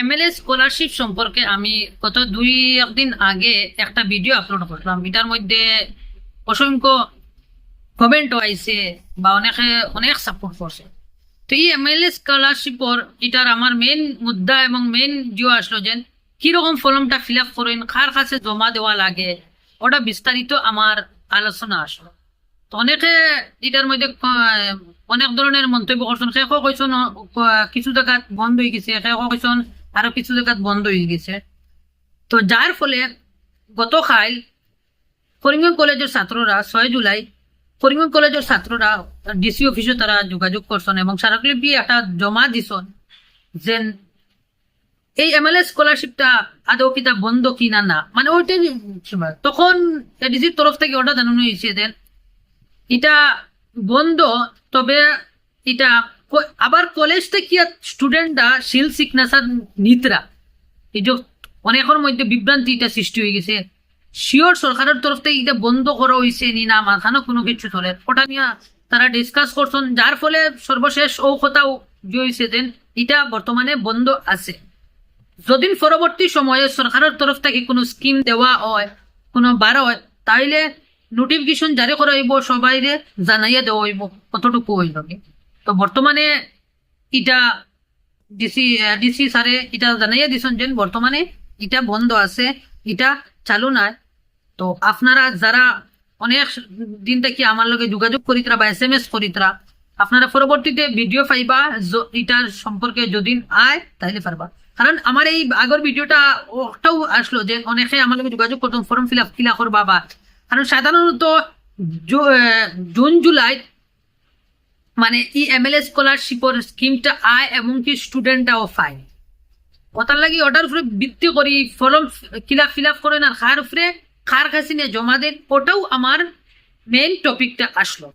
MLA scholarship সম্পর্কে আমি গত দুই একদিন আগে একটা ভিডিও আপলোড করলাম। এটার মধ্যে অসংখ্য কমেন্ট আইছে বা অনেকে অনেক সাপোর্ট করছে। তো এই এমএলএ স্কলারশিপর এটার আমার মেন মুদ্দা এবং মেন জিও আসলো যে কিরকম ফর্মটা ফিল আপ করেন, কার কাছে জমা দেওয়া লাগে, ওটা বিস্তারিত আমার আলোচনা আসলো। তো অনেকে এটার মধ্যে অনেক ধরনের মন্তব্য করছেন। সে কইছেন কিছু জায়গাত বন্ধ হয়ে গেছে, সে কইছেন আরো কিছু জায়গাত বন্ধ হয়ে গেছে। তো যার ফলে গতকাল করিমগঞ্জ কলেজের ছাত্ররা 6 জুলাই করিমগঞ্জ কলেজের ছাত্ররা ডিসি অফিসে তারা যোগাযোগ করছেন এবং স্মারকলিপি একটা জমা দিছেন যে এই এমএলএ স্কলারশিপটা আদৌ কিতা বন্ধ কিনা না, মানে ওইটাই সময়। তখন ডিসির তরফ থেকে ওটা জানানো হয়েছে যে এটা বন্ধ, তবে এটা আবার কলেজ থেকে স্টুডেন্টরা শিল সিগনেচার নিতরা এই যে অনেকের মধ্যে বিভ্রান্তি এটা সৃষ্টি হয়ে গেছে। শিওর সরকারের তরফ থেকে এটা বন্ধ করা হয়েছে নি না, মাথানো কোনো কিছু চলে ওটা নিয়ে তারা ডিসকাস করছেন। যার ফলে সর্বশেষ ও কথাও হয়েছে যে এটা বর্তমানে বন্ধ আছে। যদি পরবর্তী সময়ে সরকারের তরফ থেকে কোনো স্কিম দেওয়া হয়, কোনো বার হয়, তাইলে নোটিফিকেশন জারি করা হইব, সবাইরে জানাইয়া দেওয়া হইব কতটুকু হইল। তো বর্তমানে এটা ডিসি স্যারে এটা জানাইয়া দিছেন যে বর্তমানে এটা বন্ধ আছে, এটা চালু নাই। তো আপনারা যারা অনেক দিন থেকে আমার লগে যোগাযোগ করিতরা বা SMS করিতরা, আপনারা পরবর্তীতে ভিডিও পাইবা এটার সম্পর্কে যদি আয় তাহলে পারবা। কারণ আমার এই আগের ভিডিওটা ওটাও আসলো যে অনেকে আমার লগে যোগাযোগ করতাম ফর্ম ফিল আপ কিলা করবা বা, কারণ সাধারণত জুন জুলাই মানে এই এমএলএ স্কলারশিপের স্কিমটা আয় এবং কি স্টুডেন্টটাও পায়। ওটার লাগি ওটার উপরে ভিত্তি করি ফর্ম কিলা ফিল আপ করেন আর কার উপরে কার কাছে নিয়ে জমা দেন, ওটাও আমার মেইন টপিকটা আসলো।